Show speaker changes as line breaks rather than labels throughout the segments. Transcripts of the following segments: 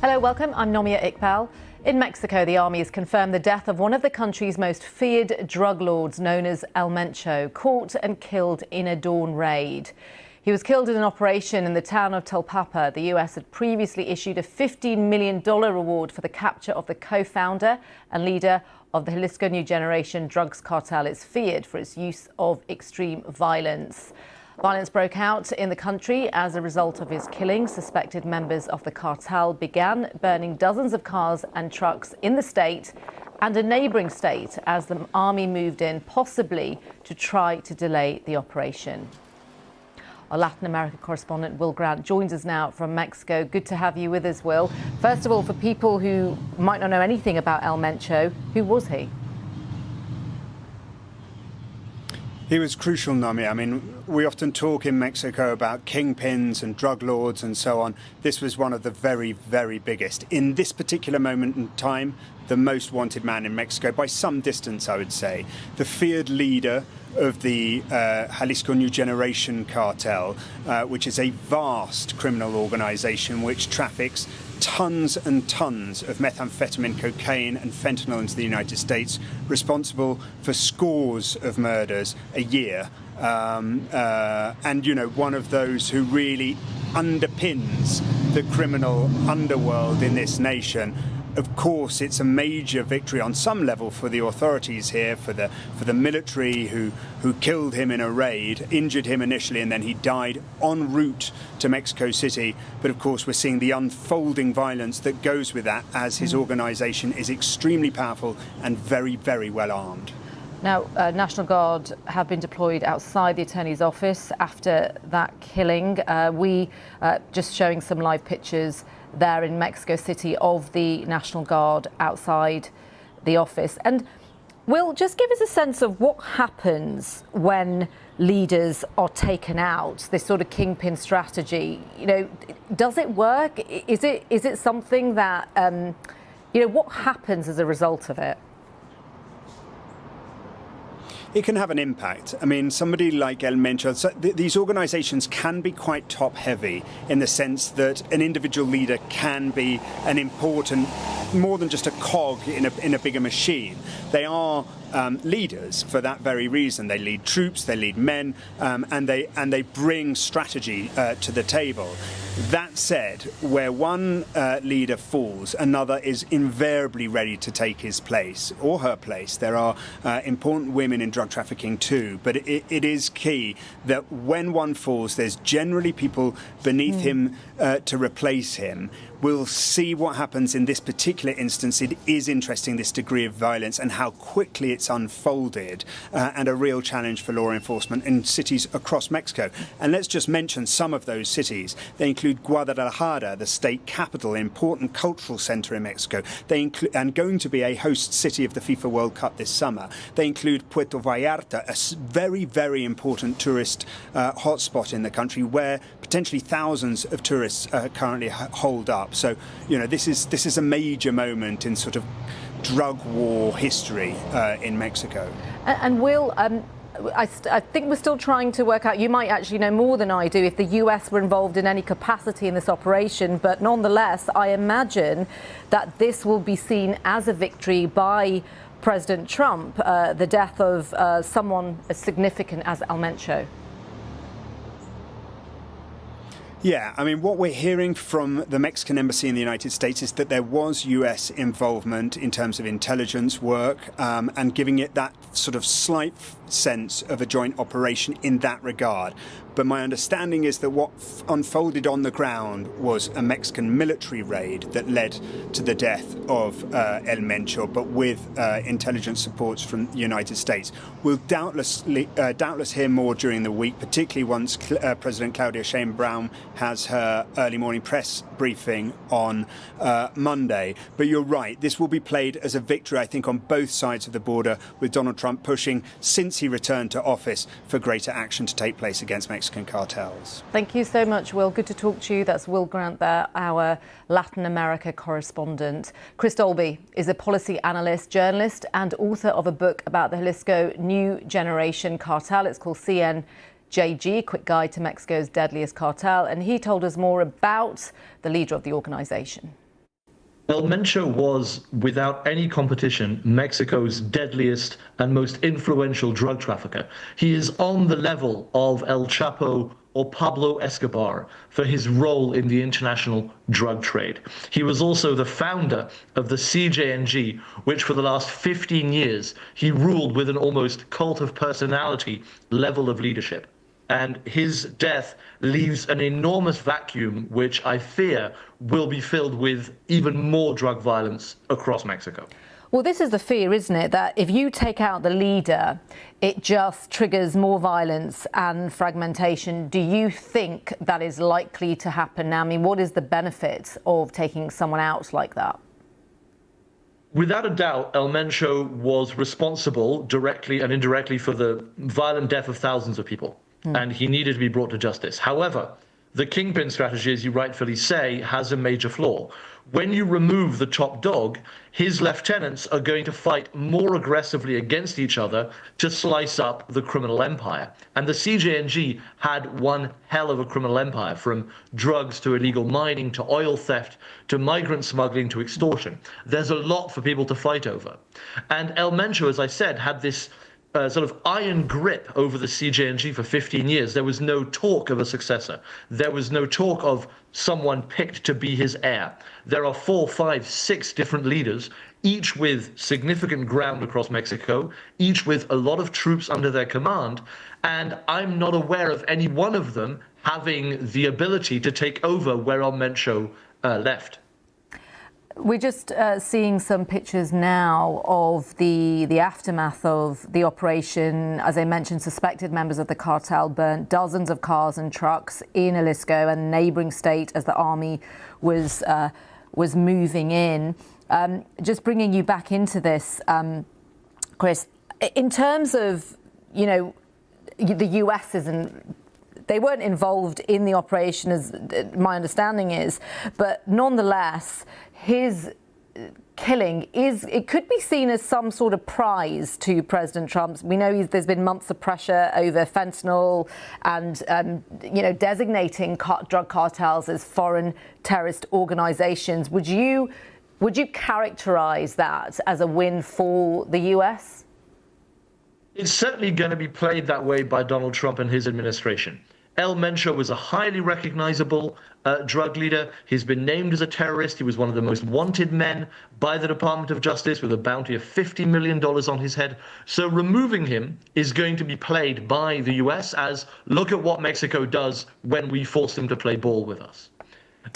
Hello, welcome. I'm Nomia Iqbal. In Mexico, the army has confirmed the death of one of the country's most feared drug lords, known as El Mencho, caught and killed in a dawn raid. He was killed in an operation in the town of Tapalpa. The US had previously issued a $15 million reward for the capture of the co-founder and leader of the Jalisco New Generation drugs cartel. It's feared for its use of extreme violence. Violence broke out in the country as a result of his killing. Suspected members of the cartel began burning dozens of cars and trucks in the state and a neighbouring state as the army moved in, possibly to try to delay the operation. Our Latin America correspondent Will Grant joins us now from Mexico. Good to have you with us, Will. First of all, for people who might not know anything about El Mencho, who was he?
He was crucial, Nami. I mean, we often talk in Mexico about kingpins and drug lords and so on. This was one of the very, very biggest. In this particular moment in time, the most wanted man in Mexico, by some distance, I would say. The feared leader of the Jalisco New Generation cartel, which is a vast criminal organization which traffics tons and tons of methamphetamine, cocaine and fentanyl into the United States, responsible for scores of murders a year. And, you know, one of those who really underpins the criminal underworld in this nation. Of course, it's a major victory on some level for the authorities here, for the military who killed him in a raid, injured him initially, and then he died en route to Mexico City. But of course, we're seeing the unfolding violence that goes with that, as his organization is extremely powerful and very, very well armed.
Now, National Guard have been deployed outside the Attorney's office after that killing. Just showing some live pictures there in Mexico City of the National Guard outside the office. And Will, just give us a sense of what happens when leaders are taken out, this sort of kingpin strategy. You know, does it work? Is it something that, you know, what happens as a result of it?
It can have an impact. I mean, somebody like El Mencho, these organizations can be quite top-heavy in the sense that an individual leader can be an important, more than just a cog in a bigger machine. They are leaders for that very reason. They lead troops, they lead men, and they bring strategy to the table. That said, where one leader falls, another is invariably ready to take his place or her place. There are important women in drug trafficking too, but it is key that when one falls, there's generally people beneath him to replace him. We'll see what happens in this particular instance. It is interesting, this degree of violence and how quickly it's unfolded, and a real challenge for law enforcement in cities across Mexico. And let's just mention some of those cities. They include Guadalajara, the state capital, important cultural center in Mexico. They include, and going to be a host city of the FIFA World Cup this summer. They include Puerto Vallarta, a very, very important tourist hotspot in the country where potentially thousands of tourists currently holed up. So, you know, this is a major moment in sort of drug war history in Mexico.
And Will, I think we're still trying to work out, you might actually know more than I do, if the US were involved in any capacity in this operation, but nonetheless, I imagine that this will be seen as a victory by President Trump, the death of someone as significant as El Mencho.
Yeah, I mean, what we're hearing from the Mexican embassy in the United States is that there was US involvement in terms of intelligence work, and giving it that sort of slight sense of a joint operation in that regard. But my understanding is that what unfolded on the ground was a Mexican military raid that led to the death of El Mencho, but with intelligence supports from the United States. We'll doubtless hear more during the week, particularly once President Claudia Sheinbaum has her early morning press briefing on Monday. But you're right, this will be played as a victory, I think, on both sides of the border, with Donald Trump pushing, since he returned to office, for greater action to take place against Mexican cartels.
Thank you so much, Will. Good to talk to you. That's Will Grant there, our Latin America correspondent. Chris Dolby is a policy analyst, journalist and author of a book about the Jalisco New Generation cartel. It's called CJNG, Quick Guide to Mexico's Deadliest Cartel. And he told us more about the leader of the organization.
El Mencho was, without any competition, Mexico's deadliest and most influential drug trafficker. He is on the level of El Chapo or Pablo Escobar for his role in the international drug trade. He was also the founder of the CJNG, which for the last 15 years, he ruled with an almost cult of personality level of leadership. And his death leaves an enormous vacuum, which I fear will be filled with even more drug violence across Mexico.
Well, this is the fear, isn't it? That if you take out the leader, it just triggers more violence and fragmentation. Do you think that is likely to happen now? I mean, what is the benefit of taking someone out like that?
Without a doubt, El Mencho was responsible directly and indirectly for the violent death of thousands of people. And he needed to be brought to justice. However, the kingpin strategy, as you rightfully say, has a major flaw. When you remove the top dog, his lieutenants are going to fight more aggressively against each other to slice up the criminal empire. And the CJNG had one hell of a criminal empire, from drugs to illegal mining to oil theft to migrant smuggling to extortion. There's a lot for people to fight over. And El Mencho, as I said, had this sort of iron grip over the CJNG for 15 years. There was no talk of a successor. There was no talk of someone picked to be his heir. There are 4, 5, 6 different leaders, each with significant ground across Mexico, each with a lot of troops under their command, and I'm not aware of any one of them having the ability to take over where El Mencho left.
We're just seeing some pictures now of the aftermath of the operation. As I mentioned, suspected members of the cartel burnt dozens of cars and trucks in Jalisco and neighbouring state as the army was moving in. Just bringing you back into this, Chris, in terms of, you know, the US isn't. They weren't involved in the operation, as my understanding is, but nonetheless, his killing it could be seen as some sort of prize to President Trump. We know there's been months of pressure over fentanyl and you know, designating drug cartels as foreign terrorist organizations. Would you characterize that as a win for the US?
It's certainly going to be played that way by Donald Trump and his administration. El Mencho was a highly recognizable drug leader. He's been named as a terrorist. He was one of the most wanted men by the Department of Justice, with a bounty of $50 million on his head. So removing him is going to be played by the US as, look at what Mexico does when we force them to play ball with us.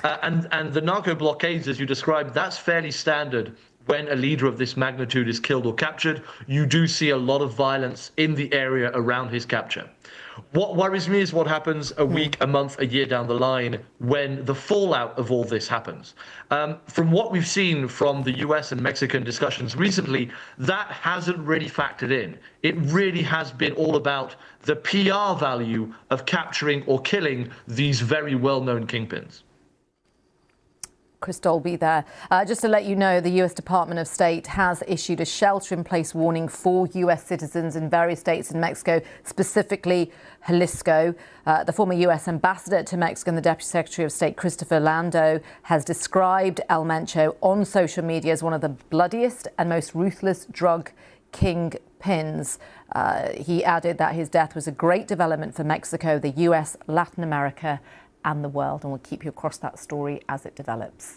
And the narco blockades, as you described, that's fairly standard. When a leader of this magnitude is killed or captured, you do see a lot of violence in the area around his capture. What worries me is what happens a week, a month, a year down the line when the fallout of all this happens. From what we've seen from the US and Mexican discussions recently, that hasn't really factored in. It really has been all about the PR value of capturing or killing these very well-known kingpins.
Chris Dolby there. Just to let you know, the US Department of State has issued a shelter-in-place warning for US citizens in various states in Mexico, specifically Jalisco. The former US ambassador to Mexico and the Deputy Secretary of State, Christopher Lando, has described El Mencho on social media as one of the bloodiest and most ruthless drug kingpins. He added that his death was a great development for Mexico, the US, Latin America, and the world, and we'll keep you across that story as it develops.